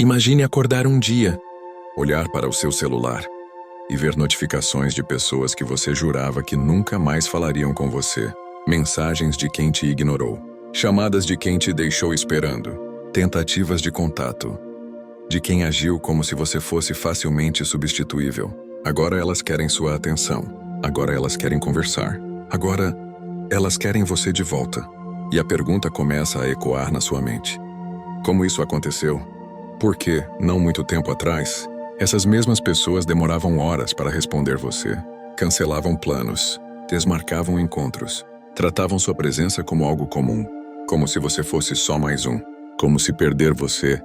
Imagine acordar um dia, olhar para o seu celular e ver notificações de pessoas que você jurava que nunca mais falariam com você. Mensagens de quem te ignorou, chamadas de quem te deixou esperando, tentativas de contato, de quem agiu como se você fosse facilmente substituível. Agora elas querem sua atenção, agora elas querem conversar, agora elas querem você de volta. E a pergunta começa a ecoar na sua mente. Como isso aconteceu? Porque, não muito tempo atrás, essas mesmas pessoas demoravam horas para responder você, cancelavam planos, desmarcavam encontros, tratavam sua presença como algo comum, como se você fosse só mais um, como se perder você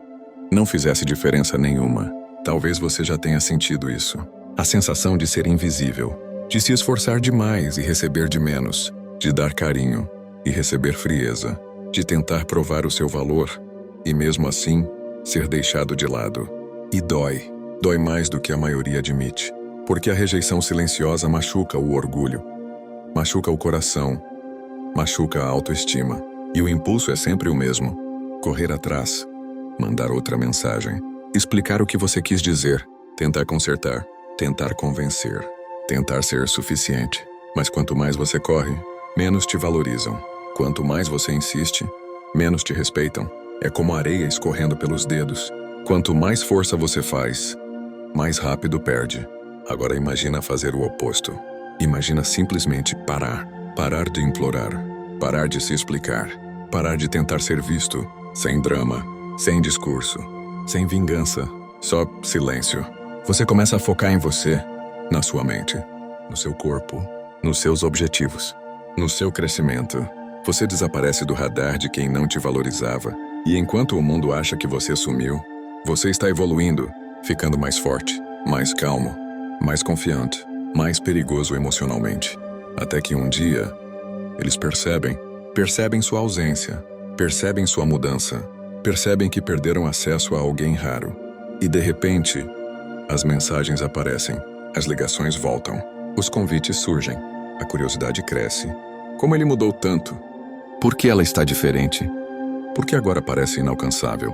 não fizesse diferença nenhuma. Talvez você já tenha sentido isso. A sensação de ser invisível, de se esforçar demais e receber de menos, de dar carinho e receber frieza, de tentar provar o seu valor e mesmo assim ser deixado de lado. E dói. Dói mais do que a maioria admite. Porque a rejeição silenciosa machuca o orgulho, machuca o coração, machuca a autoestima. E o impulso é sempre o mesmo: correr atrás, mandar outra mensagem, explicar o que você quis dizer, tentar consertar, tentar convencer, tentar ser suficiente. Mas quanto mais você corre, menos te valorizam. Quanto mais você insiste, menos te respeitam. É como areia escorrendo pelos dedos. Quanto mais força você faz, mais rápido perde. Agora imagina fazer o oposto. Imagina simplesmente parar. Parar de implorar. Parar de se explicar. Parar de tentar ser visto. Sem drama. Sem discurso. Sem vingança. Só silêncio. Você começa a focar em você, na sua mente, no seu corpo, nos seus objetivos, no seu crescimento. Você desaparece do radar de quem não te valorizava. E enquanto o mundo acha que você sumiu, você está evoluindo, ficando mais forte, mais calmo, mais confiante, mais perigoso emocionalmente. Até que um dia, eles percebem sua ausência, percebem sua mudança, percebem que perderam acesso a alguém raro. E de repente, as mensagens aparecem, as ligações voltam, os convites surgem, a curiosidade cresce. Como ele mudou tanto? Por que ela está diferente? Por que agora parece inalcançável?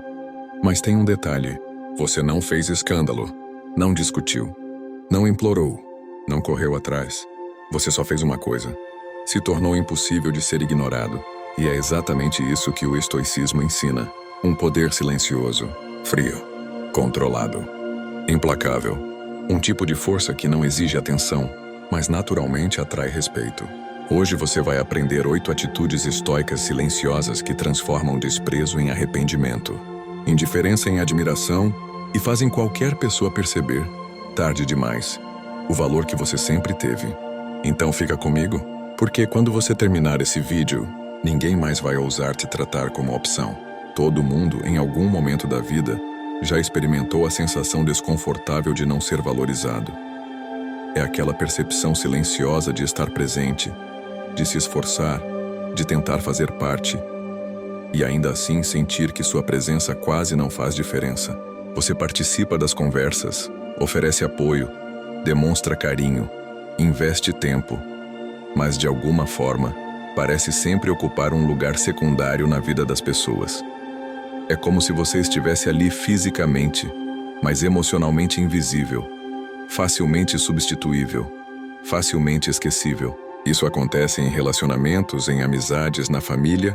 Mas tem um detalhe: você não fez escândalo, não discutiu, não implorou, não correu atrás. Você só fez uma coisa: se tornou impossível de ser ignorado. E é exatamente isso que o estoicismo ensina: um poder silencioso, frio, controlado, implacável. Um tipo de força que não exige atenção, mas naturalmente atrai respeito. Hoje você vai aprender 8 atitudes estoicas silenciosas que transformam desprezo em arrependimento, indiferença em admiração e fazem qualquer pessoa perceber, tarde demais, o valor que você sempre teve. Então fica comigo, porque quando você terminar esse vídeo, ninguém mais vai ousar te tratar como opção. Todo mundo, em algum momento da vida, já experimentou a sensação desconfortável de não ser valorizado. É aquela percepção silenciosa de estar presente, de se esforçar, de tentar fazer parte, e ainda assim sentir que sua presença quase não faz diferença. Você participa das conversas, oferece apoio, demonstra carinho, investe tempo, mas de alguma forma, parece sempre ocupar um lugar secundário na vida das pessoas. É como se você estivesse ali fisicamente, mas emocionalmente invisível, facilmente substituível, facilmente esquecível. Isso acontece em relacionamentos, em amizades, na família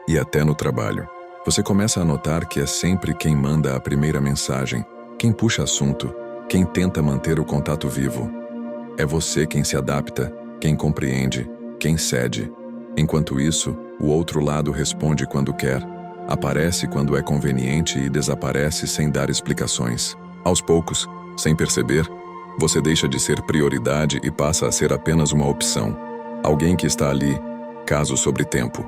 e até no trabalho. Você começa a notar que é sempre quem manda a primeira mensagem, quem puxa assunto, quem tenta manter o contato vivo. É você quem se adapta, quem compreende, quem cede. Enquanto isso, o outro lado responde quando quer, aparece quando é conveniente e desaparece sem dar explicações. Aos poucos, sem perceber, você deixa de ser prioridade e passa a ser apenas uma opção. Alguém que está ali, caso sobre tempo.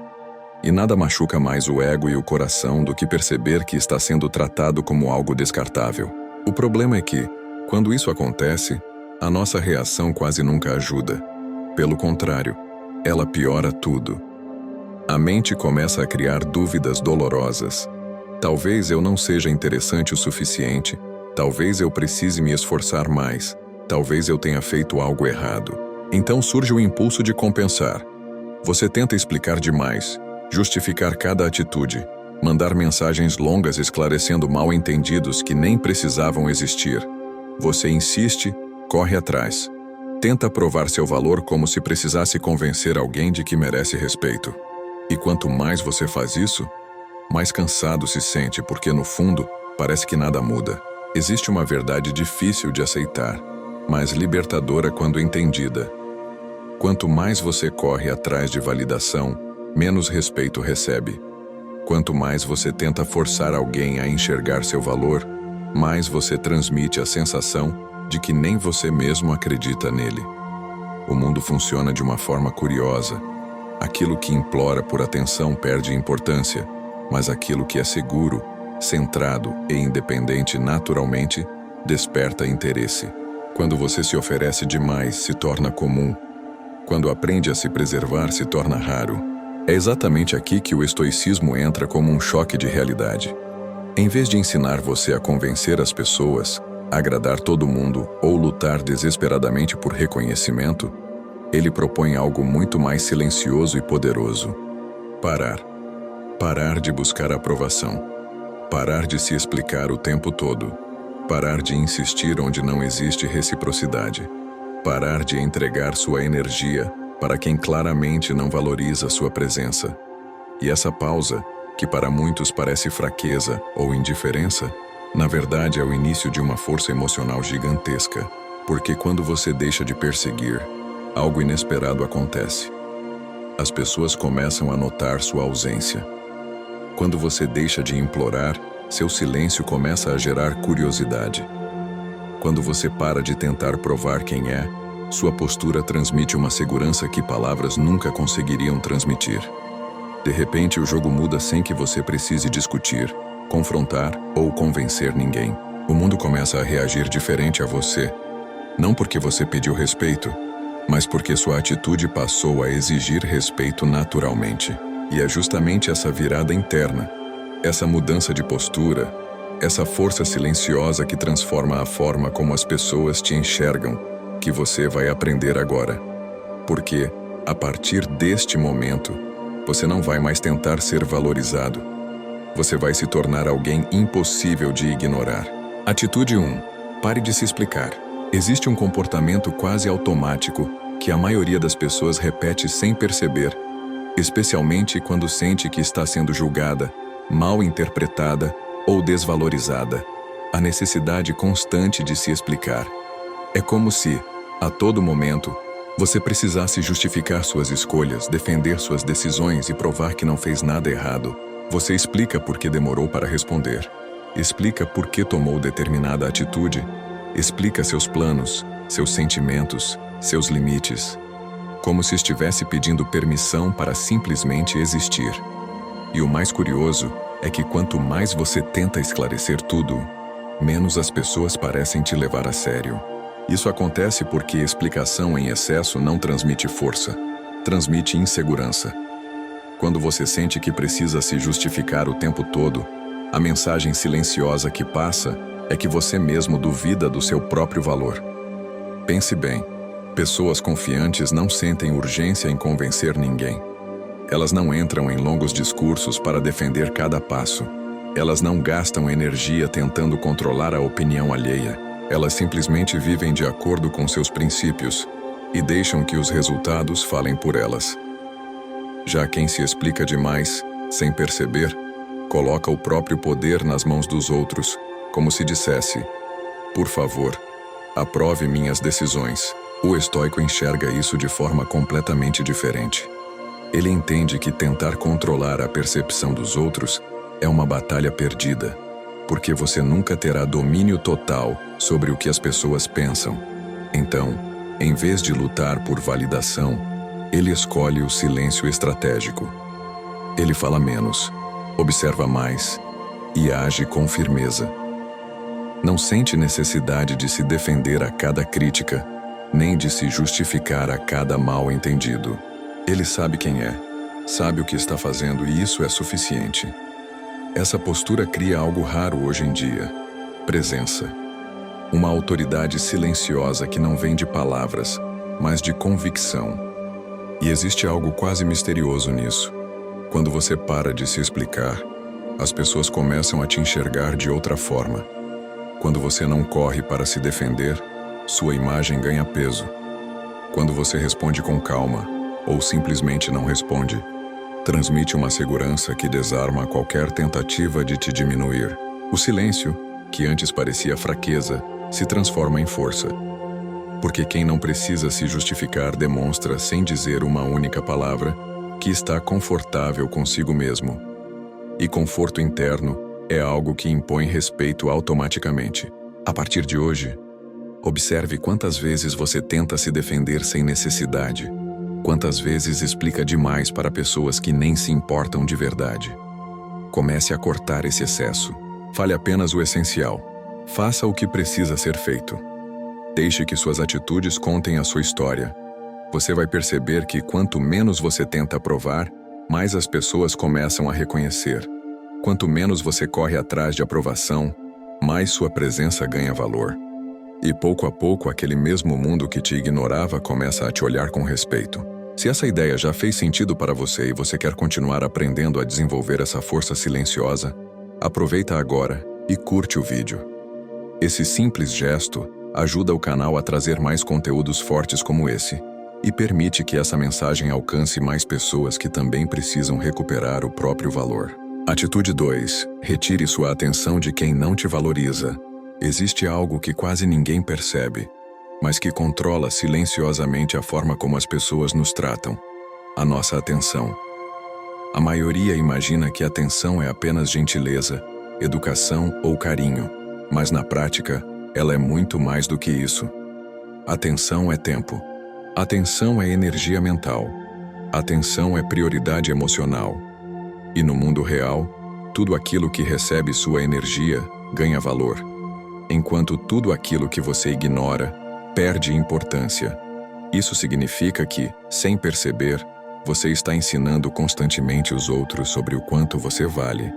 E nada machuca mais o ego e o coração do que perceber que está sendo tratado como algo descartável. O problema é que, quando isso acontece, a nossa reação quase nunca ajuda. Pelo contrário, ela piora tudo. A mente começa a criar dúvidas dolorosas. Talvez eu não seja interessante o suficiente, talvez eu precise me esforçar mais, talvez eu tenha feito algo errado. Então surge o impulso de compensar. Você tenta explicar demais, justificar cada atitude, Mandar mensagens longas esclarecendo mal-entendidos que nem precisavam existir. Você insiste, corre atrás. Tenta provar seu valor como se precisasse convencer alguém de que merece respeito. E quanto mais você faz isso, mais cansado se sente porque, no fundo, parece que nada muda. Existe uma verdade difícil de aceitar, mas libertadora quando entendida. Quanto mais você corre atrás de validação, menos respeito recebe. Quanto mais você tenta forçar alguém a enxergar seu valor, mais você transmite a sensação de que nem você mesmo acredita nele. O mundo funciona de uma forma curiosa. Aquilo que implora por atenção perde importância, mas aquilo que é seguro, centrado e independente naturalmente, desperta interesse. Quando você se oferece demais, se torna comum. Quando aprende a se preservar, se torna raro. É exatamente aqui que o estoicismo entra como um choque de realidade. Em vez de ensinar você a convencer as pessoas, agradar todo mundo ou lutar desesperadamente por reconhecimento, ele propõe algo muito mais silencioso e poderoso. Parar. Parar de buscar aprovação. Parar de se explicar o tempo todo. Parar de insistir onde não existe reciprocidade. Parar de entregar sua energia para quem claramente não valoriza sua presença. E essa pausa, que para muitos parece fraqueza ou indiferença, na verdade é o início de uma força emocional gigantesca, porque quando você deixa de perseguir, algo inesperado acontece. As pessoas começam a notar sua ausência. Quando você deixa de implorar, seu silêncio começa a gerar curiosidade. Quando você para de tentar provar quem é, sua postura transmite uma segurança que palavras nunca conseguiriam transmitir. De repente, o jogo muda sem que você precise discutir, confrontar ou convencer ninguém. O mundo começa a reagir diferente a você, não porque você pediu respeito, mas porque sua atitude passou a exigir respeito naturalmente. E é justamente essa virada interna, essa mudança de postura, essa força silenciosa que transforma a forma como as pessoas te enxergam, que você vai aprender agora. Porque, a partir deste momento, você não vai mais tentar ser valorizado. Você vai se tornar alguém impossível de ignorar. Atitude 1. Pare de se explicar. Existe um comportamento quase automático que a maioria das pessoas repete sem perceber, especialmente quando sente que está sendo julgada, mal interpretada ou desvalorizada. A necessidade constante de se explicar. É como se, a todo momento, você precisasse justificar suas escolhas, defender suas decisões e provar que não fez nada errado. Você explica por que demorou para responder. Explica por que tomou determinada atitude. Explica seus planos, seus sentimentos, seus limites. Como se estivesse pedindo permissão para simplesmente existir. E o mais curioso é que quanto mais você tenta esclarecer tudo, menos as pessoas parecem te levar a sério. Isso acontece porque explicação em excesso não transmite força, transmite insegurança. Quando você sente que precisa se justificar o tempo todo, a mensagem silenciosa que passa é que você mesmo duvida do seu próprio valor. Pense bem, pessoas confiantes não sentem urgência em convencer ninguém. Elas não entram em longos discursos para defender cada passo. Elas não gastam energia tentando controlar a opinião alheia. Elas simplesmente vivem de acordo com seus princípios e deixam que os resultados falem por elas. Já quem se explica demais, sem perceber, coloca o próprio poder nas mãos dos outros, como se dissesse: por favor, aprove minhas decisões. O estoico enxerga isso de forma completamente diferente. Ele entende que tentar controlar a percepção dos outros é uma batalha perdida, porque você nunca terá domínio total sobre o que as pessoas pensam. Então, em vez de lutar por validação, ele escolhe o silêncio estratégico. Ele fala menos, observa mais e age com firmeza. Não sente necessidade de se defender a cada crítica, nem de se justificar a cada mal-entendido. Ele sabe quem é, sabe o que está fazendo e isso é suficiente. Essa postura cria algo raro hoje em dia: presença. Uma autoridade silenciosa que não vem de palavras, mas de convicção. E existe algo quase misterioso nisso. Quando você para de se explicar, As pessoas começam a te enxergar de outra forma. Quando você não corre para se defender, sua imagem ganha peso. Quando você responde com calma, ou simplesmente não responde, transmite uma segurança que desarma qualquer tentativa de te diminuir. O silêncio, que antes parecia fraqueza, se transforma em força. Porque quem não precisa se justificar demonstra, sem dizer uma única palavra, que está confortável consigo mesmo. E conforto interno é algo que impõe respeito automaticamente. A partir de hoje, observe quantas vezes você tenta se defender sem necessidade. Quantas vezes explica demais para pessoas que nem se importam de verdade. Comece a cortar esse excesso. Fale apenas o essencial. Faça o que precisa ser feito. Deixe que suas atitudes contem a sua história. Você vai perceber que quanto menos você tenta provar, mais as pessoas começam a reconhecer. Quanto menos você corre atrás de aprovação, mais sua presença ganha valor. E pouco a pouco aquele mesmo mundo que te ignorava começa a te olhar com respeito. Se essa ideia já fez sentido para você e você quer continuar aprendendo a desenvolver essa força silenciosa, aproveita agora e curte o vídeo. Esse simples gesto ajuda o canal a trazer mais conteúdos fortes como esse e permite que essa mensagem alcance mais pessoas que também precisam recuperar o próprio valor. Atitude 2. Retire sua atenção de quem não te valoriza. Existe algo que quase ninguém percebe, mas que controla silenciosamente a forma como as pessoas nos tratam: a nossa atenção. A maioria imagina que atenção é apenas gentileza, educação ou carinho, mas na prática, ela é muito mais do que isso. Atenção é tempo. Atenção é energia mental. Atenção é prioridade emocional. E no mundo real, tudo aquilo que recebe sua energia ganha valor, enquanto tudo aquilo que você ignora perde importância. Isso significa que, sem perceber, você está ensinando constantemente os outros sobre o quanto você vale,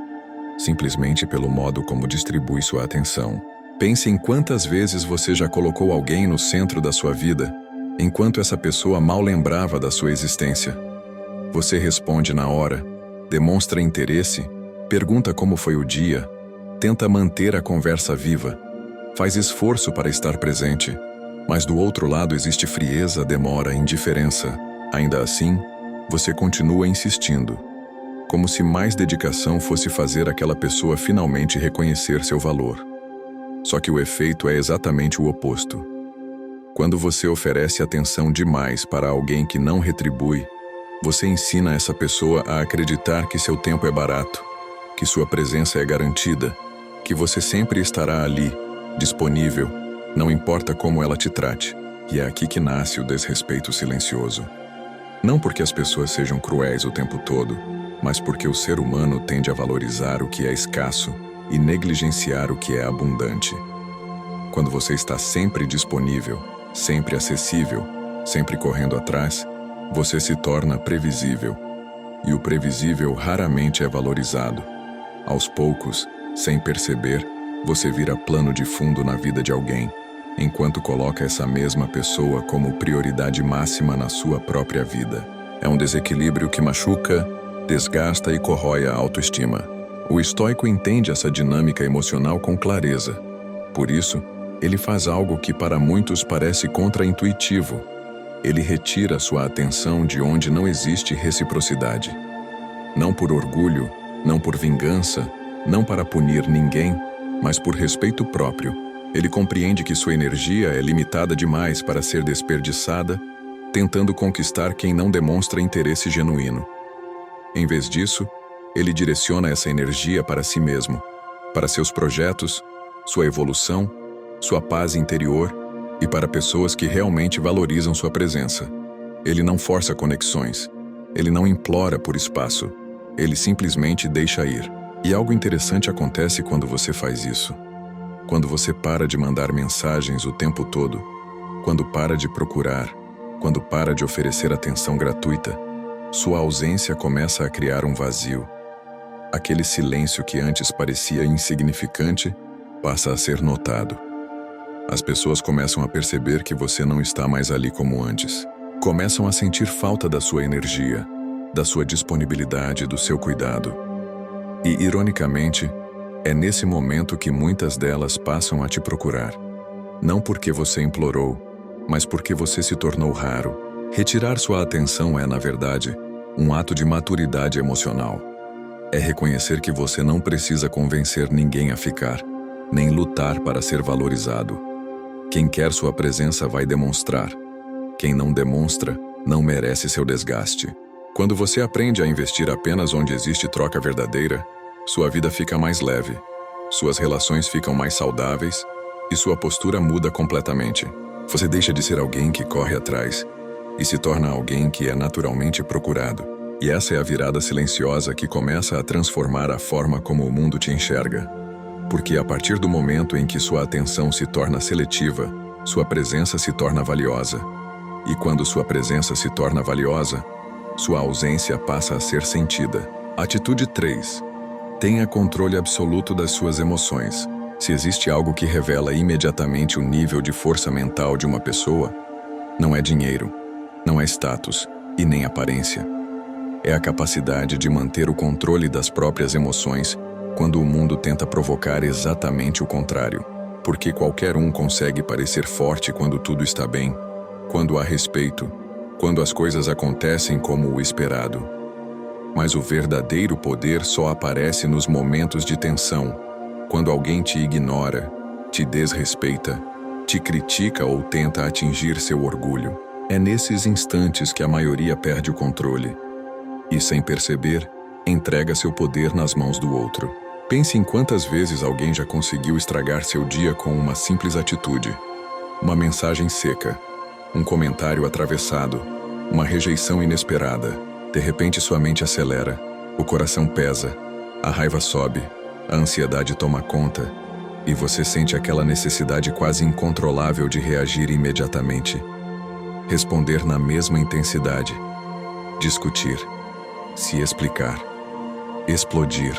simplesmente pelo modo como distribui sua atenção. Pense em quantas vezes você já colocou alguém no centro da sua vida, enquanto essa pessoa mal lembrava da sua existência. Você responde na hora, demonstra interesse, pergunta como foi o dia, tenta manter a conversa viva, faz esforço para estar presente, mas do outro lado existe frieza, demora, indiferença. Ainda assim, você continua insistindo, como se mais dedicação fosse fazer aquela pessoa finalmente reconhecer seu valor. Só que o efeito é exatamente o oposto. Quando você oferece atenção demais para alguém que não retribui, você ensina essa pessoa a acreditar que seu tempo é barato, que sua presença é garantida, que você sempre estará ali, disponível, não importa como ela te trate. E é aqui que nasce o desrespeito silencioso. Não porque as pessoas sejam cruéis o tempo todo, mas porque o ser humano tende a valorizar o que é escasso e negligenciar o que é abundante. Quando você está sempre disponível, sempre acessível, sempre correndo atrás, você se torna previsível. E o previsível raramente é valorizado. Aos poucos, sem perceber, você vira plano de fundo na vida de alguém, enquanto coloca essa mesma pessoa como prioridade máxima na sua própria vida. É um desequilíbrio que machuca, desgasta e corrói a autoestima. O estoico entende essa dinâmica emocional com clareza. Por isso, ele faz algo que para muitos parece contraintuitivo. Ele retira sua atenção de onde não existe reciprocidade. Não por orgulho, não por vingança, não para punir ninguém, mas por respeito próprio. Ele compreende que sua energia é limitada demais para ser desperdiçada, tentando conquistar quem não demonstra interesse genuíno. Em vez disso, ele direciona essa energia para si mesmo, para seus projetos, sua evolução, sua paz interior e para pessoas que realmente valorizam sua presença. Ele não força conexões, ele não implora por espaço, ele simplesmente deixa ir. E algo interessante acontece quando você faz isso. Quando você para de mandar mensagens o tempo todo, quando para de procurar, quando para de oferecer atenção gratuita, sua ausência começa a criar um vazio. Aquele silêncio que antes parecia insignificante passa a ser notado. As pessoas começam a perceber que você não está mais ali como antes. Começam a sentir falta da sua energia, da sua disponibilidade, do seu cuidado. E, ironicamente, é nesse momento que muitas delas passam a te procurar. Não porque você implorou, mas porque você se tornou raro. Retirar sua atenção é, na verdade, um ato de maturidade emocional. É reconhecer que você não precisa convencer ninguém a ficar, nem lutar para ser valorizado. Quem quer sua presença vai demonstrar. Quem não demonstra, não merece seu desgaste. Quando você aprende a investir apenas onde existe troca verdadeira, sua vida fica mais leve, suas relações ficam mais saudáveis e sua postura muda completamente. Você deixa de ser alguém que corre atrás e se torna alguém que é naturalmente procurado. E essa é a virada silenciosa que começa a transformar a forma como o mundo te enxerga. Porque a partir do momento em que sua atenção se torna seletiva, sua presença se torna valiosa. E quando sua presença se torna valiosa, sua ausência passa a ser sentida. Atitude 3. Tenha controle absoluto das suas emoções. Se existe algo que revela imediatamente o nível de força mental de uma pessoa, não é dinheiro, não é status e nem aparência. É a capacidade de manter o controle das próprias emoções quando o mundo tenta provocar exatamente o contrário. Porque qualquer um consegue parecer forte quando tudo está bem, quando há respeito, quando as coisas acontecem como o esperado. Mas o verdadeiro poder só aparece nos momentos de tensão, quando alguém te ignora, te desrespeita, te critica ou tenta atingir seu orgulho. É nesses instantes que a maioria perde o controle e, sem perceber, entrega seu poder nas mãos do outro. Pense em quantas vezes alguém já conseguiu estragar seu dia com uma simples atitude. Uma mensagem seca, um comentário atravessado, uma rejeição inesperada. De repente sua mente acelera, o coração pesa, a raiva sobe, a ansiedade toma conta e você sente aquela necessidade quase incontrolável de reagir imediatamente. Responder na mesma intensidade, discutir, se explicar, explodir.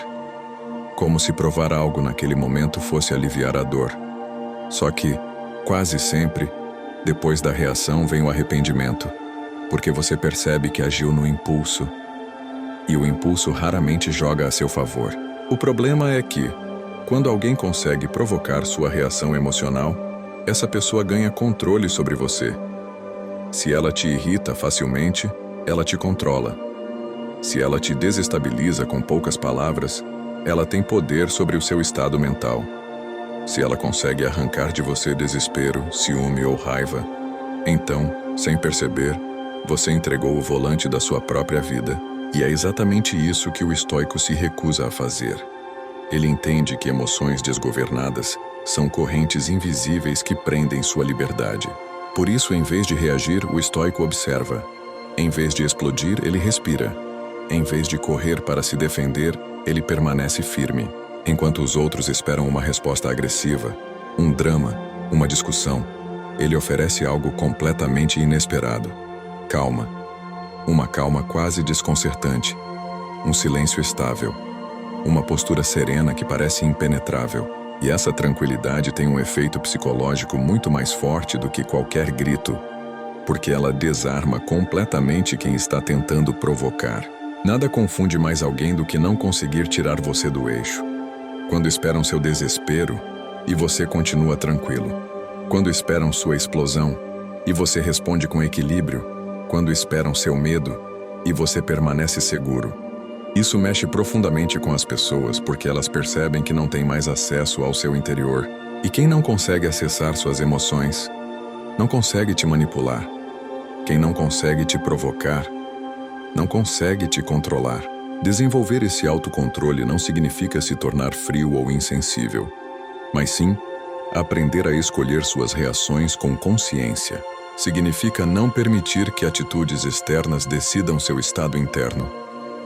Como se provar algo naquele momento fosse aliviar a dor. Só que, quase sempre, depois da reação vem o arrependimento, porque você percebe que agiu no impulso, e o impulso raramente joga a seu favor. O problema é que, quando alguém consegue provocar sua reação emocional, essa pessoa ganha controle sobre você. Se ela te irrita facilmente, ela te controla. Se ela te desestabiliza com poucas palavras, ela tem poder sobre o seu estado mental. Se ela consegue arrancar de você desespero, ciúme ou raiva, então, sem perceber, você entregou o volante da sua própria vida. E é exatamente isso que o estoico se recusa a fazer. Ele entende que emoções desgovernadas são correntes invisíveis que prendem sua liberdade. Por isso, em vez de reagir, o estoico observa. Em vez de explodir, ele respira. Em vez de correr para se defender, ele permanece firme. Enquanto os outros esperam uma resposta agressiva, um drama, uma discussão, ele oferece algo completamente inesperado. Calma. Uma calma quase desconcertante. Um silêncio estável. Uma postura serena que parece impenetrável. E essa tranquilidade tem um efeito psicológico muito mais forte do que qualquer grito, porque ela desarma completamente quem está tentando provocar. Nada confunde mais alguém do que não conseguir tirar você do eixo. Quando esperam seu desespero e você continua tranquilo. Quando esperam sua explosão e você responde com equilíbrio. Quando esperam seu medo e você permanece seguro. Isso mexe profundamente com as pessoas porque elas percebem que não têm mais acesso ao seu interior. E quem não consegue acessar suas emoções, não consegue te manipular. Quem não consegue te provocar, não consegue te controlar. Desenvolver esse autocontrole não significa se tornar frio ou insensível, mas sim aprender a escolher suas reações com consciência. Significa não permitir que atitudes externas decidam seu estado interno.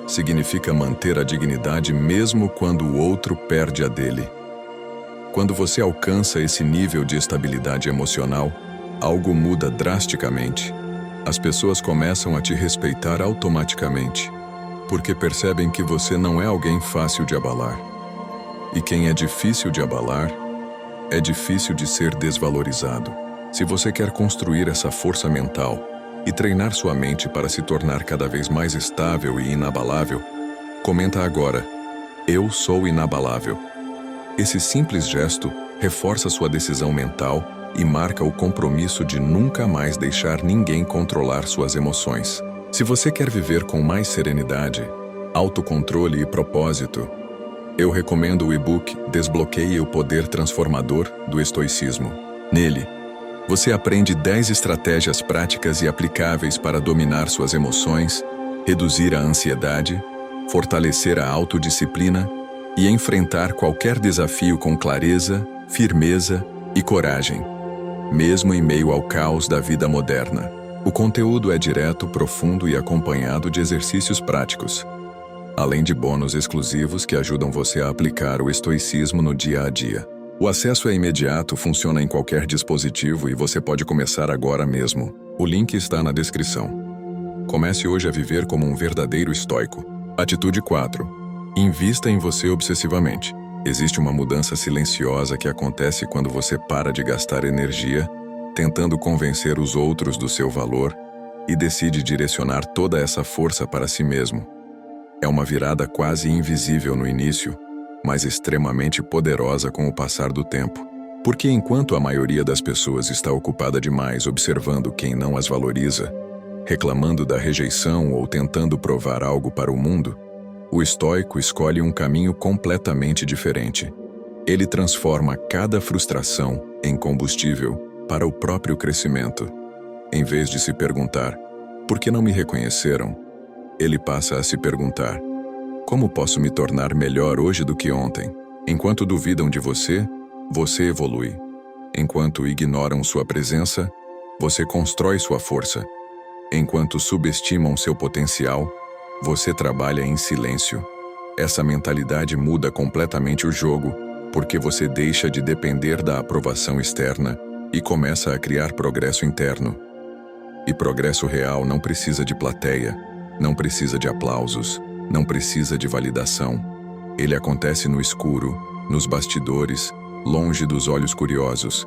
Significa manter a dignidade mesmo quando o outro perde a dele. Quando você alcança esse nível de estabilidade emocional, algo muda drasticamente. As pessoas começam a te respeitar automaticamente, porque percebem que você não é alguém fácil de abalar. E quem é difícil de abalar, é difícil de ser desvalorizado. Se você quer construir essa força mental e treinar sua mente para se tornar cada vez mais estável e inabalável, comenta agora: Eu sou inabalável. Esse simples gesto reforça sua decisão mental e marca o compromisso de nunca mais deixar ninguém controlar suas emoções. Se você quer viver com mais serenidade, autocontrole e propósito, eu recomendo o e-book Desbloqueie o Poder Transformador do Estoicismo. Nele, você aprende 10 estratégias práticas e aplicáveis para dominar suas emoções, reduzir a ansiedade, fortalecer a autodisciplina e enfrentar qualquer desafio com clareza, firmeza e coragem, mesmo em meio ao caos da vida moderna. O conteúdo é direto, profundo e acompanhado de exercícios práticos, além de bônus exclusivos que ajudam você a aplicar o estoicismo no dia a dia. O acesso é imediato, funciona em qualquer dispositivo e você pode começar agora mesmo. O link está na descrição. Comece hoje a viver como um verdadeiro estoico. Atitude 4. Invista em você obsessivamente. Existe uma mudança silenciosa que acontece quando você para de gastar energia tentando convencer os outros do seu valor e decide direcionar toda essa força para si mesmo. É uma virada quase invisível no início, mas extremamente poderosa com o passar do tempo. Porque enquanto a maioria das pessoas está ocupada demais observando quem não as valoriza, reclamando da rejeição ou tentando provar algo para o mundo, o estoico escolhe um caminho completamente diferente. Ele transforma cada frustração em combustível para o próprio crescimento. Em vez de se perguntar, por que não me reconheceram? Ele passa a se perguntar, como posso me tornar melhor hoje do que ontem? Enquanto duvidam de você, você evolui. Enquanto ignoram sua presença, você constrói sua força. Enquanto subestimam seu potencial, você trabalha em silêncio. Essa mentalidade muda completamente o jogo, porque você deixa de depender da aprovação externa e começa a criar progresso interno. E progresso real não precisa de plateia, não precisa de aplausos, não precisa de validação. Ele acontece no escuro, nos bastidores, longe dos olhos curiosos.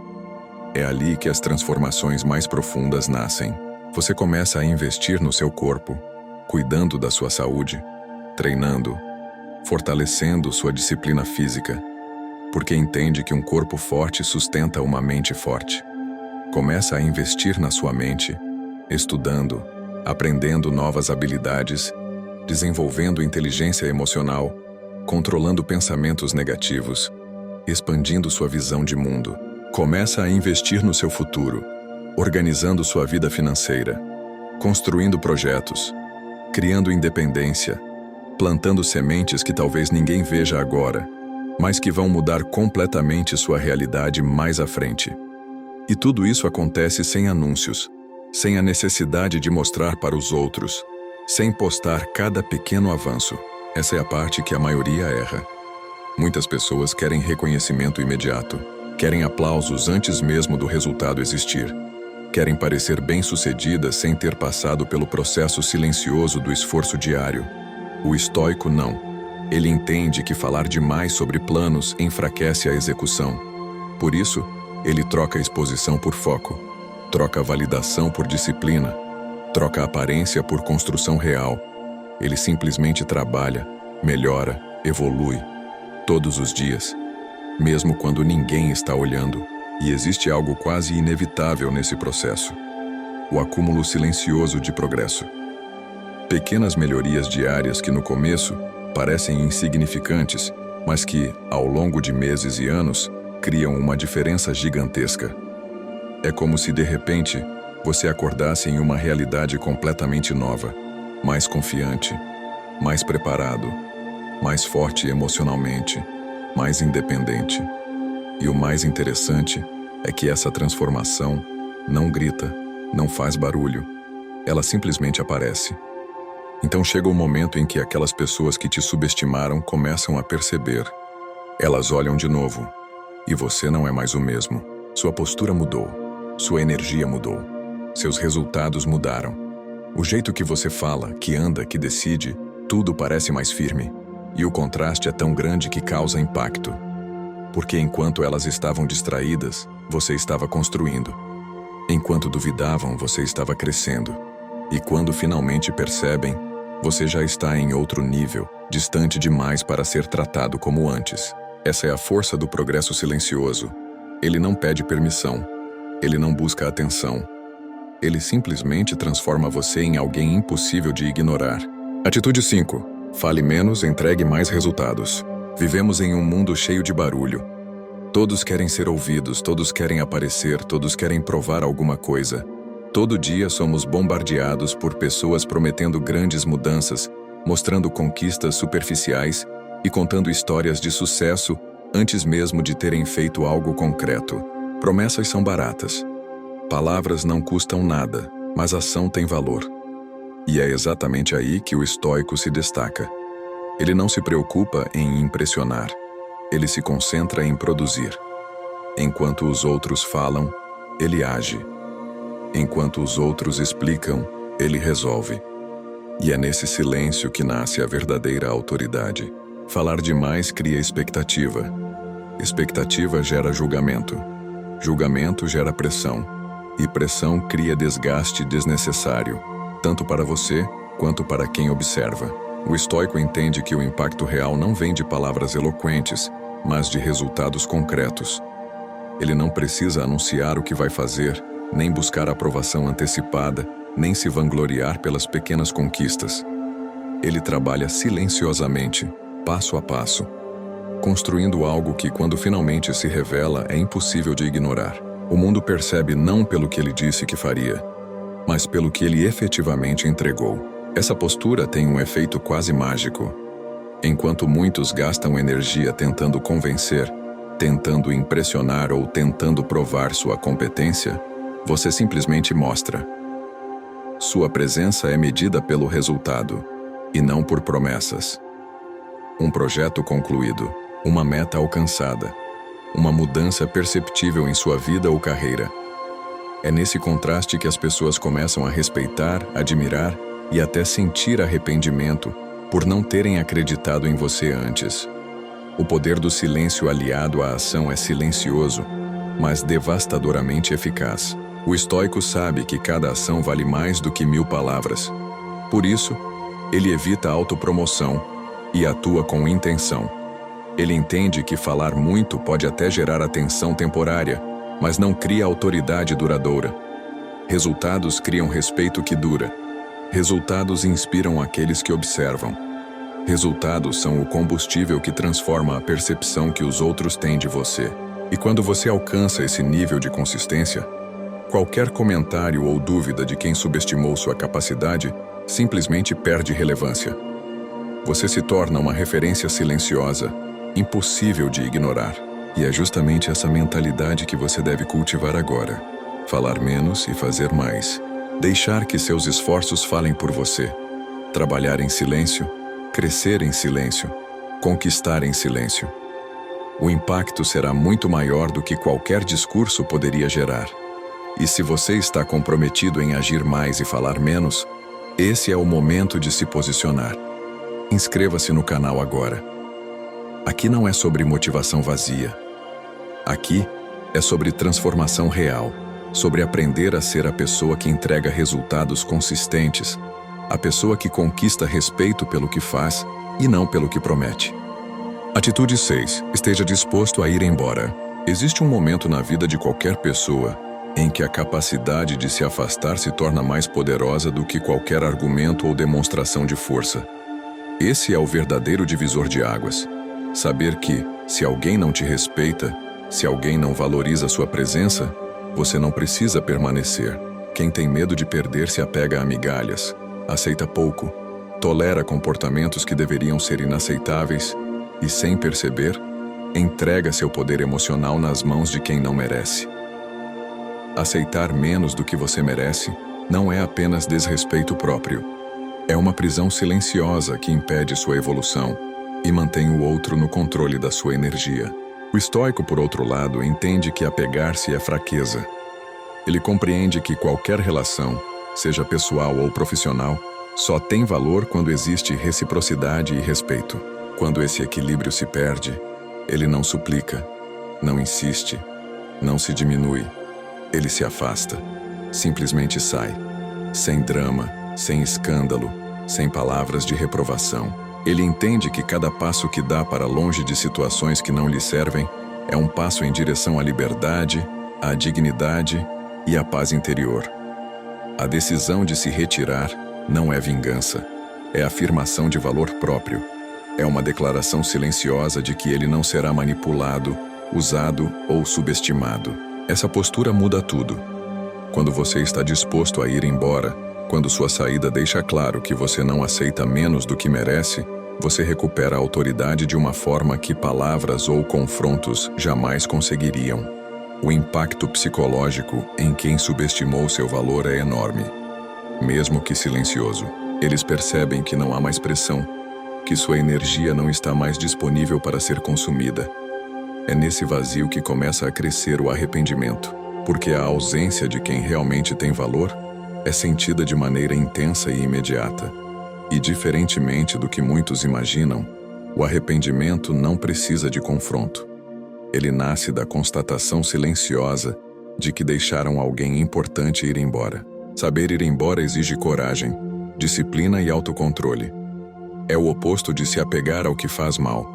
É ali que as transformações mais profundas nascem. Você começa a investir no seu corpo, cuidando da sua saúde, treinando, fortalecendo sua disciplina física, porque entende que um corpo forte sustenta uma mente forte. Começa a investir na sua mente, estudando, aprendendo novas habilidades, desenvolvendo inteligência emocional, controlando pensamentos negativos, expandindo sua visão de mundo. Começa a investir no seu futuro, organizando sua vida financeira, construindo projetos, criando independência, plantando sementes que talvez ninguém veja agora, mas que vão mudar completamente sua realidade mais à frente. E tudo isso acontece sem anúncios, sem a necessidade de mostrar para os outros, sem postar cada pequeno avanço. Essa é a parte que a maioria erra. Muitas pessoas querem reconhecimento imediato, querem aplausos antes mesmo do resultado existir. Querem parecer bem-sucedidas sem ter passado pelo processo silencioso do esforço diário. O estoico não. Ele entende que falar demais sobre planos enfraquece a execução. Por isso, ele troca a exposição por foco, troca a validação por disciplina, troca a aparência por construção real. Ele simplesmente trabalha, melhora, evolui, todos os dias, mesmo quando ninguém está olhando. E existe algo quase inevitável nesse processo: o acúmulo silencioso de progresso. Pequenas melhorias diárias que no começo parecem insignificantes, mas que, ao longo de meses e anos, criam uma diferença gigantesca. É como se, de repente, você acordasse em uma realidade completamente nova, mais confiante, mais preparado, mais forte emocionalmente, mais independente. E o mais interessante é que essa transformação não grita, não faz barulho, ela simplesmente aparece. Então chega o momento em que aquelas pessoas que te subestimaram começam a perceber. Elas olham de novo, e você não é mais o mesmo. Sua postura mudou, sua energia mudou, seus resultados mudaram. O jeito que você fala, que anda, que decide, tudo parece mais firme. E o contraste é tão grande que causa impacto. Porque enquanto elas estavam distraídas, você estava construindo. Enquanto duvidavam, você estava crescendo. E quando finalmente percebem, Você já está em outro nível, distante demais para ser tratado como antes. Essa é a força do progresso silencioso. Ele não pede permissão. Ele não busca atenção. Ele simplesmente transforma você em alguém impossível de ignorar. Atitude 5. Fale menos, entregue mais resultados. Vivemos em um mundo cheio de barulho. Todos querem ser ouvidos, todos querem aparecer, todos querem provar alguma coisa. Todo dia somos bombardeados por pessoas prometendo grandes mudanças, mostrando conquistas superficiais e contando histórias de sucesso antes mesmo de terem feito algo concreto. Promessas são baratas. Palavras não custam nada, mas ação tem valor. E é exatamente aí que o estoico se destaca. Ele não se preocupa em impressionar. Ele se concentra em produzir. Enquanto os outros falam, ele age. Enquanto os outros explicam, ele resolve. E é nesse silêncio que nasce a verdadeira autoridade. Falar demais cria expectativa. Expectativa gera julgamento. Julgamento gera pressão. E pressão cria desgaste desnecessário, tanto para você quanto para quem observa. O estoico entende que o impacto real não vem de palavras eloquentes, mas de resultados concretos. Ele não precisa anunciar o que vai fazer, nem buscar aprovação antecipada, nem se vangloriar pelas pequenas conquistas. Ele trabalha silenciosamente, passo a passo, construindo algo que, quando finalmente se revela, é impossível de ignorar. O mundo percebe não pelo que ele disse que faria, mas pelo que ele efetivamente entregou. Essa postura tem um efeito quase mágico. Enquanto muitos gastam energia tentando convencer, tentando impressionar ou tentando provar sua competência, você simplesmente mostra. Sua presença é medida pelo resultado, e não por promessas. Um projeto concluído, uma meta alcançada, uma mudança perceptível em sua vida ou carreira. É nesse contraste que as pessoas começam a respeitar, admirar e até sentir arrependimento por não terem acreditado em você antes. O poder do silêncio aliado à ação é silencioso, mas devastadoramente eficaz. O estoico sabe que cada ação vale mais do que 1000 palavras. Por isso, ele evita a autopromoção e atua com intenção. Ele entende que falar muito pode até gerar atenção temporária, mas não cria autoridade duradoura. Resultados criam respeito que dura. Resultados inspiram aqueles que observam. Resultados são o combustível que transforma a percepção que os outros têm de você. E quando você alcança esse nível de consistência, qualquer comentário ou dúvida de quem subestimou sua capacidade simplesmente perde relevância. Você se torna uma referência silenciosa, impossível de ignorar. E é justamente essa mentalidade que você deve cultivar agora. Falar menos e fazer mais. Deixar que seus esforços falem por você. Trabalhar em silêncio, crescer em silêncio, conquistar em silêncio. O impacto será muito maior do que qualquer discurso poderia gerar. E se você está comprometido em agir mais e falar menos, esse é o momento de se posicionar. Inscreva-se no canal agora. Aqui não é sobre motivação vazia. Aqui é sobre transformação real, sobre aprender a ser a pessoa que entrega resultados consistentes, a pessoa que conquista respeito pelo que faz e não pelo que promete. Atitude 6. Esteja disposto a ir embora. Existe um momento na vida de qualquer pessoa em que a capacidade de se afastar se torna mais poderosa do que qualquer argumento ou demonstração de força. Esse é o verdadeiro divisor de águas. Saber que, se alguém não te respeita, se alguém não valoriza sua presença, você não precisa permanecer. Quem tem medo de perder se apega a migalhas, aceita pouco, tolera comportamentos que deveriam ser inaceitáveis e, sem perceber, entrega seu poder emocional nas mãos de quem não merece. Aceitar menos do que você merece não é apenas desrespeito próprio. É uma prisão silenciosa que impede sua evolução e mantém o outro no controle da sua energia. O estoico, por outro lado, entende que apegar-se é fraqueza. Ele compreende que qualquer relação, seja pessoal ou profissional, só tem valor quando existe reciprocidade e respeito. Quando esse equilíbrio se perde, ele não suplica, não insiste, não se diminui. Ele se afasta, simplesmente sai, sem drama, sem escândalo, sem palavras de reprovação. Ele entende que cada passo que dá para longe de situações que não lhe servem é um passo em direção à liberdade, à dignidade e à paz interior. A decisão de se retirar não é vingança, é afirmação de valor próprio. É uma declaração silenciosa de que ele não será manipulado, usado ou subestimado. Essa postura muda tudo. Quando você está disposto a ir embora, quando sua saída deixa claro que você não aceita menos do que merece, você recupera a autoridade de uma forma que palavras ou confrontos jamais conseguiriam. O impacto psicológico em quem subestimou seu valor é enorme. Mesmo que silencioso, eles percebem que não há mais pressão, que sua energia não está mais disponível para ser consumida. É nesse vazio que começa a crescer o arrependimento, porque a ausência de quem realmente tem valor é sentida de maneira intensa e imediata. E diferentemente do que muitos imaginam, o arrependimento não precisa de confronto. Ele nasce da constatação silenciosa de que deixaram alguém importante ir embora. Saber ir embora exige coragem, disciplina e autocontrole. É o oposto de se apegar ao que faz mal.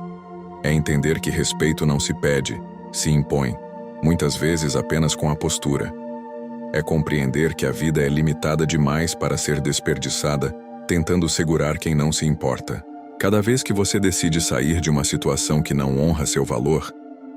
É entender que respeito não se pede, se impõe, muitas vezes apenas com a postura. É compreender que a vida é limitada demais para ser desperdiçada, tentando segurar quem não se importa. Cada vez que você decide sair de uma situação que não honra seu valor,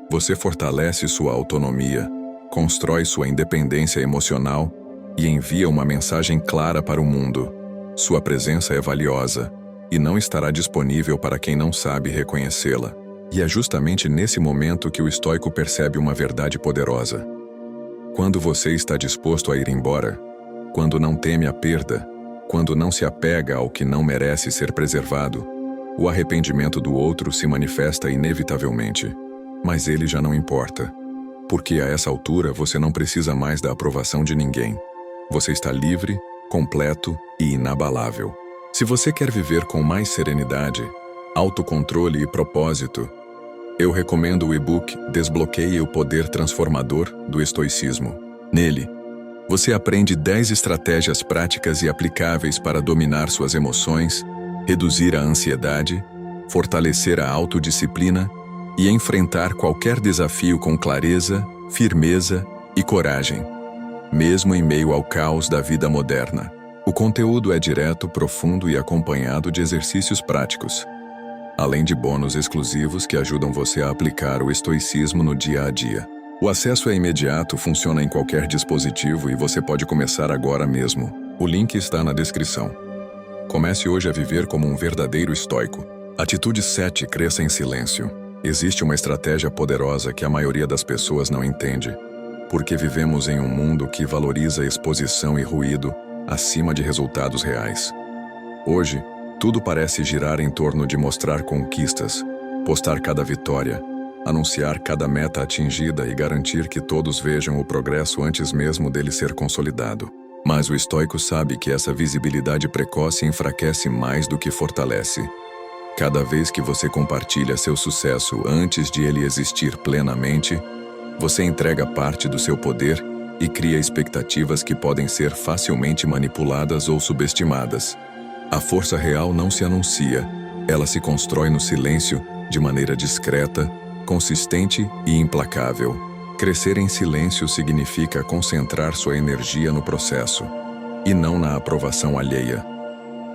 você fortalece sua autonomia, constrói sua independência emocional e envia uma mensagem clara para o mundo. Sua presença é valiosa e não estará disponível para quem não sabe reconhecê-la. E é justamente nesse momento que o estoico percebe uma verdade poderosa. Quando você está disposto a ir embora, quando não teme a perda, quando não se apega ao que não merece ser preservado, o arrependimento do outro se manifesta inevitavelmente. Mas ele já não importa, porque a essa altura você não precisa mais da aprovação de ninguém. Você está livre, completo e inabalável. Se você quer viver com mais serenidade, autocontrole e propósito, eu recomendo o e-book Desbloqueie o Poder Transformador do Estoicismo. Nele, você aprende 10 estratégias práticas e aplicáveis para dominar suas emoções, reduzir a ansiedade, fortalecer a autodisciplina e enfrentar qualquer desafio com clareza, firmeza e coragem, mesmo em meio ao caos da vida moderna. O conteúdo é direto, profundo e acompanhado de exercícios práticos, além de bônus exclusivos que ajudam você a aplicar o estoicismo no dia a dia. O acesso é imediato, funciona em qualquer dispositivo e você pode começar agora mesmo. O link está na descrição. Comece hoje a viver como um verdadeiro estoico. Atitude 7. Cresça em silêncio. Existe uma estratégia poderosa que a maioria das pessoas não entende, porque vivemos em um mundo que valoriza exposição e ruído acima de resultados reais. Hoje, tudo parece girar em torno de mostrar conquistas, postar cada vitória, anunciar cada meta atingida e garantir que todos vejam o progresso antes mesmo dele ser consolidado. Mas o estoico sabe que essa visibilidade precoce enfraquece mais do que fortalece. Cada vez que você compartilha seu sucesso antes de ele existir plenamente, você entrega parte do seu poder e cria expectativas que podem ser facilmente manipuladas ou subestimadas. A força real não se anuncia, ela se constrói no silêncio, de maneira discreta, consistente e implacável. Crescer em silêncio significa concentrar sua energia no processo, e não na aprovação alheia.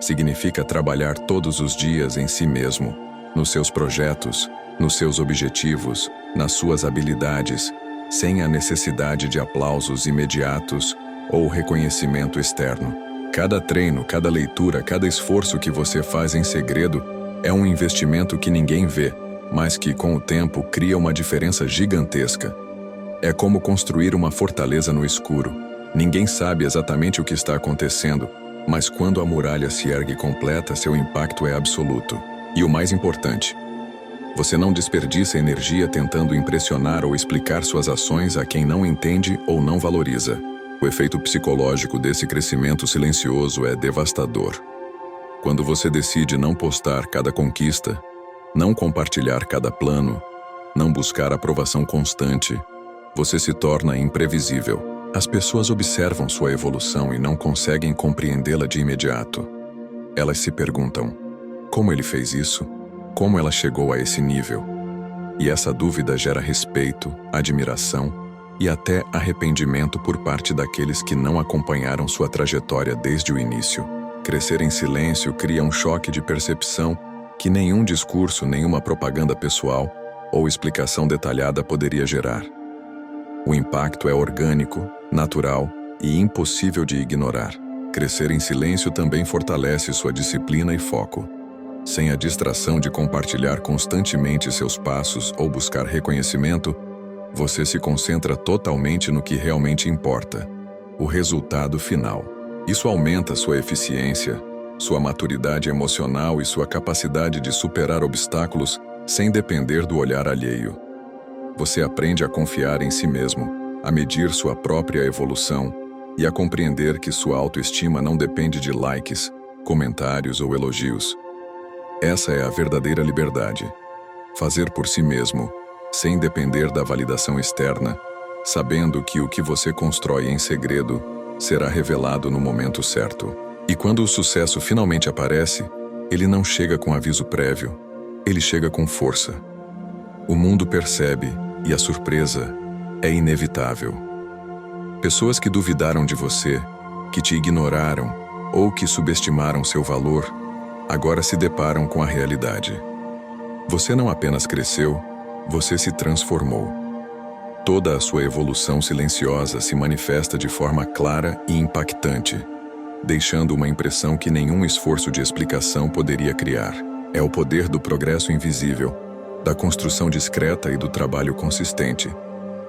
Significa trabalhar todos os dias em si mesmo, nos seus projetos, nos seus objetivos, nas suas habilidades, sem a necessidade de aplausos imediatos ou reconhecimento externo. Cada treino, cada leitura, cada esforço que você faz em segredo é um investimento que ninguém vê, mas que, com o tempo, cria uma diferença gigantesca. É como construir uma fortaleza no escuro. Ninguém sabe exatamente o que está acontecendo, mas quando a muralha se ergue completa, seu impacto é absoluto. E o mais importante, você não desperdiça energia tentando impressionar ou explicar suas ações a quem não entende ou não valoriza. O efeito psicológico desse crescimento silencioso é devastador. Quando você decide não postar cada conquista, não compartilhar cada plano, não buscar aprovação constante, você se torna imprevisível. As pessoas observam sua evolução e não conseguem compreendê-la de imediato. Elas se perguntam: como ele fez isso? Como ela chegou a esse nível? E essa dúvida gera respeito, admiração e até arrependimento por parte daqueles que não acompanharam sua trajetória desde o início. Crescer em silêncio cria um choque de percepção que nenhum discurso, nenhuma propaganda pessoal ou explicação detalhada poderia gerar. O impacto é orgânico, natural e impossível de ignorar. Crescer em silêncio também fortalece sua disciplina e foco. Sem a distração de compartilhar constantemente seus passos ou buscar reconhecimento, você se concentra totalmente no que realmente importa, o resultado final. Isso aumenta sua eficiência, sua maturidade emocional e sua capacidade de superar obstáculos sem depender do olhar alheio. Você aprende a confiar em si mesmo, a medir sua própria evolução e a compreender que sua autoestima não depende de likes, comentários ou elogios. Essa é a verdadeira liberdade. Fazer por si mesmo, sem depender da validação externa, sabendo que o que você constrói em segredo será revelado no momento certo. E quando o sucesso finalmente aparece, ele não chega com aviso prévio, ele chega com força. O mundo percebe e a surpresa é inevitável. Pessoas que duvidaram de você, que te ignoraram ou que subestimaram seu valor, agora se deparam com a realidade. Você não apenas cresceu, você se transformou. Toda a sua evolução silenciosa se manifesta de forma clara e impactante, deixando uma impressão que nenhum esforço de explicação poderia criar. É o poder do progresso invisível, da construção discreta e do trabalho consistente,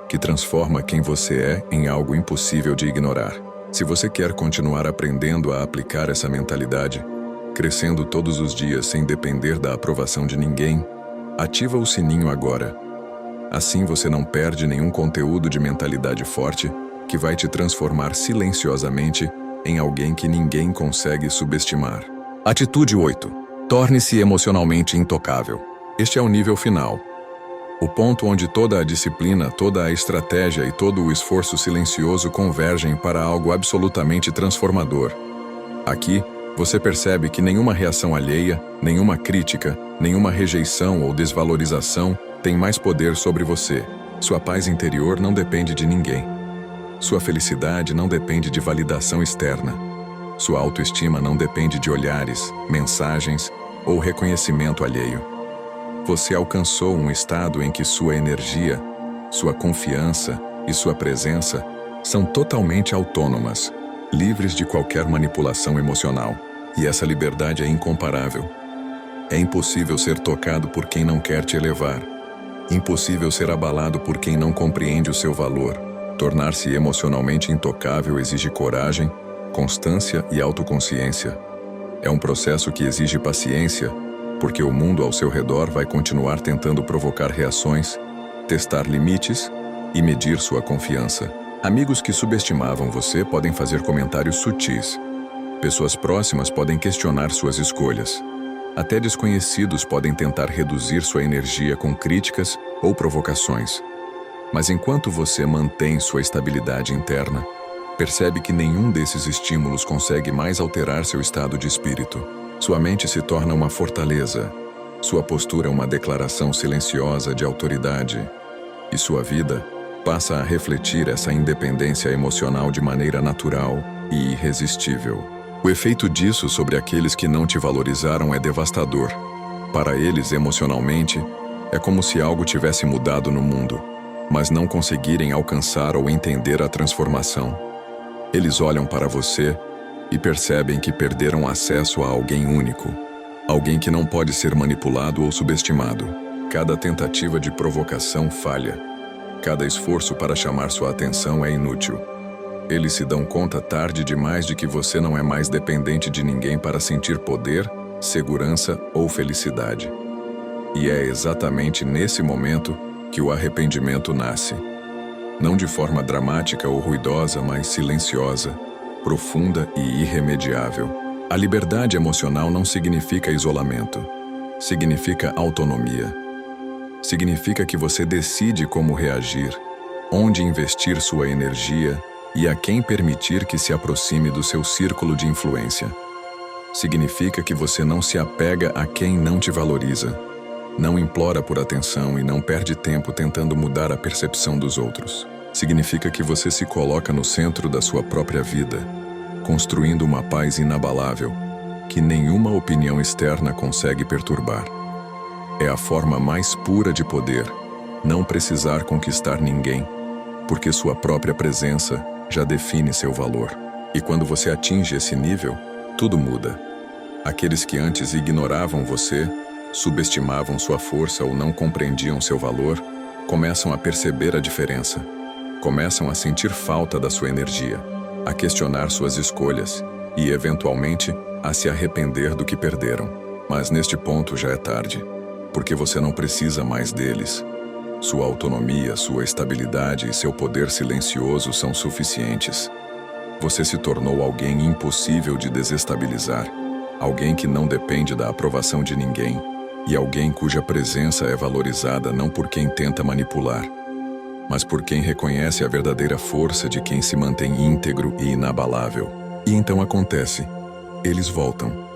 que transforma quem você é em algo impossível de ignorar. Se você quer continuar aprendendo a aplicar essa mentalidade, crescendo todos os dias sem depender da aprovação de ninguém, ativa o sininho agora. Assim você não perde nenhum conteúdo de mentalidade forte que vai te transformar silenciosamente em alguém que ninguém consegue subestimar. Atitude 8. Torne-se emocionalmente intocável. Este é o nível final. O ponto onde toda a disciplina, toda a estratégia e todo o esforço silencioso convergem para algo absolutamente transformador. Aqui, você percebe que nenhuma reação alheia, nenhuma crítica, nenhuma rejeição ou desvalorização tem mais poder sobre você. Sua paz interior não depende de ninguém. Sua felicidade não depende de validação externa. Sua autoestima não depende de olhares, mensagens ou reconhecimento alheio. Você alcançou um estado em que sua energia, sua confiança e sua presença são totalmente autônomas, livres de qualquer manipulação emocional. E essa liberdade é incomparável. É impossível ser tocado por quem não quer te elevar. Impossível ser abalado por quem não compreende o seu valor. Tornar-se emocionalmente intocável exige coragem, constância e autoconsciência. É um processo que exige paciência, porque o mundo ao seu redor vai continuar tentando provocar reações, testar limites e medir sua confiança. Amigos que subestimavam você podem fazer comentários sutis. Pessoas próximas podem questionar suas escolhas. Até desconhecidos podem tentar reduzir sua energia com críticas ou provocações. Mas enquanto você mantém sua estabilidade interna, percebe que nenhum desses estímulos consegue mais alterar seu estado de espírito. Sua mente se torna uma fortaleza, sua postura uma declaração silenciosa de autoridade, e sua vida passa a refletir essa independência emocional de maneira natural e irresistível. O efeito disso sobre aqueles que não te valorizaram é devastador. Para eles, emocionalmente, é como se algo tivesse mudado no mundo, mas não conseguirem alcançar ou entender a transformação. Eles olham para você e percebem que perderam acesso a alguém único, alguém que não pode ser manipulado ou subestimado. Cada tentativa de provocação falha. Cada esforço para chamar sua atenção é inútil. Eles se dão conta tarde demais de que você não é mais dependente de ninguém para sentir poder, segurança ou felicidade. E é exatamente nesse momento que o arrependimento nasce. Não de forma dramática ou ruidosa, mas silenciosa, profunda e irremediável. A liberdade emocional não significa isolamento. Significa autonomia. Significa que você decide como reagir, onde investir sua energia e a quem permitir que se aproxime do seu círculo de influência. Significa que você não se apega a quem não te valoriza, não implora por atenção e não perde tempo tentando mudar a percepção dos outros. Significa que você se coloca no centro da sua própria vida, construindo uma paz inabalável que nenhuma opinião externa consegue perturbar. É a forma mais pura de poder, não precisar conquistar ninguém, porque sua própria presença já define seu valor. E quando você atinge esse nível, tudo muda. Aqueles que antes ignoravam você, subestimavam sua força ou não compreendiam seu valor, começam a perceber a diferença. Começam a sentir falta da sua energia, a questionar suas escolhas e, eventualmente, a se arrepender do que perderam. Mas neste ponto já é tarde, porque você não precisa mais deles. Sua autonomia, sua estabilidade e seu poder silencioso são suficientes. Você se tornou alguém impossível de desestabilizar, alguém que não depende da aprovação de ninguém e alguém cuja presença é valorizada não por quem tenta manipular, mas por quem reconhece a verdadeira força de quem se mantém íntegro e inabalável. E então acontece, eles voltam.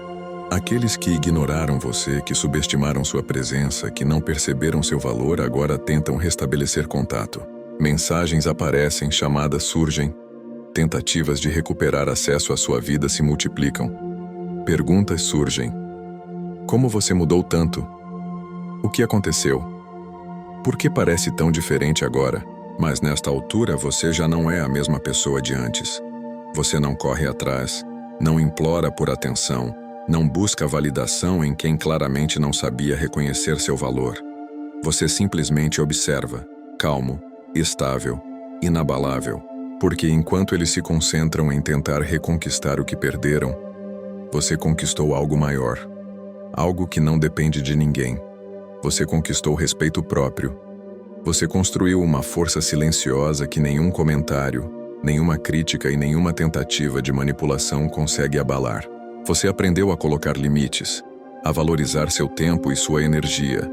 Aqueles que ignoraram você, que subestimaram sua presença, que não perceberam seu valor, agora tentam restabelecer contato. Mensagens aparecem, chamadas surgem, tentativas de recuperar acesso à sua vida se multiplicam. Perguntas surgem. Como você mudou tanto? O que aconteceu? Por que parece tão diferente agora? Mas nesta altura você já não é a mesma pessoa de antes. Você não corre atrás, não implora por atenção, não busca validação em quem claramente não sabia reconhecer seu valor. Você simplesmente observa, calmo, estável, inabalável, porque enquanto eles se concentram em tentar reconquistar o que perderam, você conquistou algo maior, algo que não depende de ninguém. Você conquistou respeito próprio. Você construiu uma força silenciosa que nenhum comentário, nenhuma crítica e nenhuma tentativa de manipulação consegue abalar. Você aprendeu a colocar limites, a valorizar seu tempo e sua energia,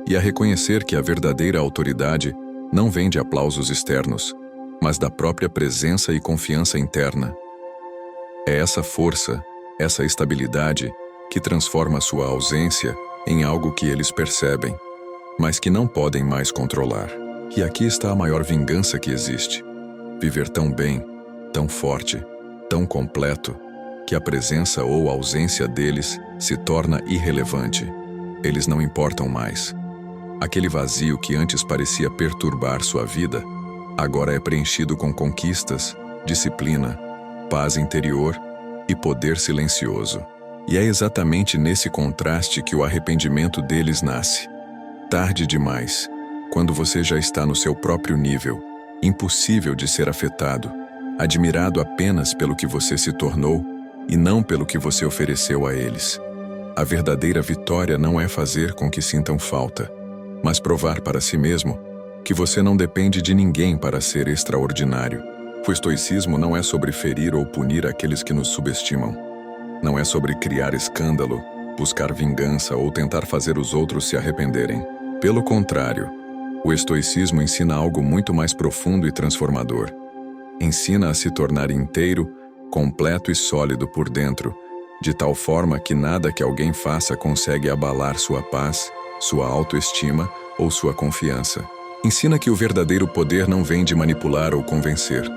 e a reconhecer que a verdadeira autoridade não vem de aplausos externos, mas da própria presença e confiança interna. É essa força, essa estabilidade, que transforma sua ausência em algo que eles percebem, mas que não podem mais controlar. E aqui está a maior vingança que existe. Viver tão bem, tão forte, tão completo, que a presença ou a ausência deles se torna irrelevante. Eles não importam mais. Aquele vazio que antes parecia perturbar sua vida, agora é preenchido com conquistas, disciplina, paz interior e poder silencioso. E é exatamente nesse contraste que o arrependimento deles nasce. Tarde demais, quando você já está no seu próprio nível, impossível de ser afetado, admirado apenas pelo que você se tornou e não pelo que você ofereceu a eles. A verdadeira vitória não é fazer com que sintam falta, mas provar para si mesmo que você não depende de ninguém para ser extraordinário. O estoicismo não é sobre ferir ou punir aqueles que nos subestimam. Não é sobre criar escândalo, buscar vingança ou tentar fazer os outros se arrependerem. Pelo contrário, o estoicismo ensina algo muito mais profundo e transformador. Ensina a se tornar inteiro, completo e sólido por dentro, de tal forma que nada que alguém faça consegue abalar sua paz, sua autoestima ou sua confiança. Ensina que o verdadeiro poder não vem de manipular ou convencer,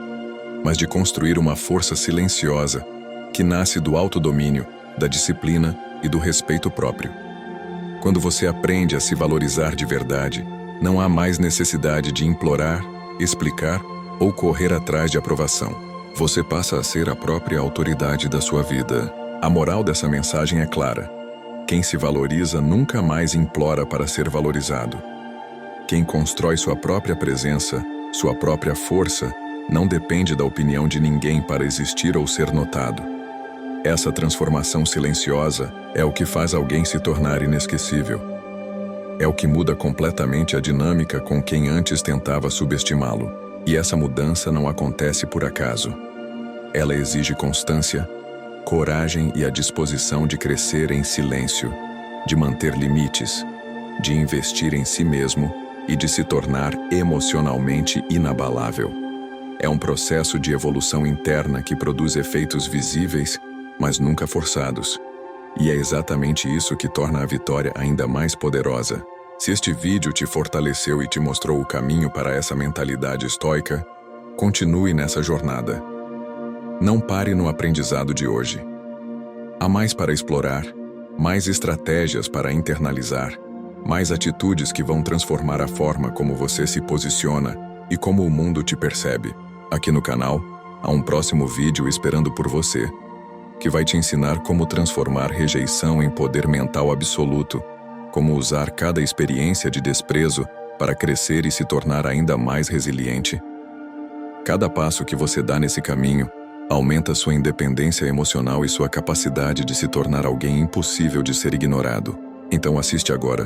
mas de construir uma força silenciosa que nasce do autodomínio, da disciplina e do respeito próprio. Quando você aprende a se valorizar de verdade, não há mais necessidade de implorar, explicar ou correr atrás de aprovação. Você passa a ser a própria autoridade da sua vida. A moral dessa mensagem é clara. Quem se valoriza nunca mais implora para ser valorizado. Quem constrói sua própria presença, sua própria força, não depende da opinião de ninguém para existir ou ser notado. Essa transformação silenciosa é o que faz alguém se tornar inesquecível. É o que muda completamente a dinâmica com quem antes tentava subestimá-lo. E essa mudança não acontece por acaso. Ela exige constância, coragem e a disposição de crescer em silêncio, de manter limites, de investir em si mesmo e de se tornar emocionalmente inabalável. É um processo de evolução interna que produz efeitos visíveis, mas nunca forçados. E é exatamente isso que torna a vitória ainda mais poderosa. Se este vídeo te fortaleceu e te mostrou o caminho para essa mentalidade estoica, continue nessa jornada. Não pare no aprendizado de hoje. Há mais para explorar, mais estratégias para internalizar, mais atitudes que vão transformar a forma como você se posiciona e como o mundo te percebe. Aqui no canal, há um próximo vídeo esperando por você, que vai te ensinar como transformar rejeição em poder mental absoluto, como usar cada experiência de desprezo para crescer e se tornar ainda mais resiliente. Cada passo que você dá nesse caminho aumenta sua independência emocional e sua capacidade de se tornar alguém impossível de ser ignorado. Então assiste agora.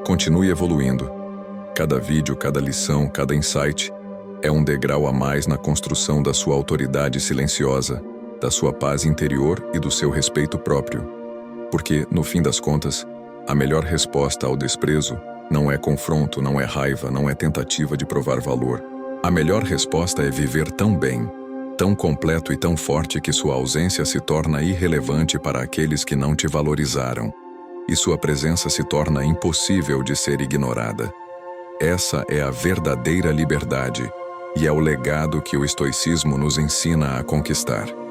Continue evoluindo. Cada vídeo, cada lição, cada insight é um degrau a mais na construção da sua autoridade silenciosa, da sua paz interior e do seu respeito próprio. Porque, no fim das contas, a melhor resposta ao desprezo não é confronto, não é raiva, não é tentativa de provar valor. A melhor resposta é viver tão bem, tão completo e tão forte que sua ausência se torna irrelevante para aqueles que não te valorizaram, e sua presença se torna impossível de ser ignorada. Essa é a verdadeira liberdade, e é o legado que o estoicismo nos ensina a conquistar.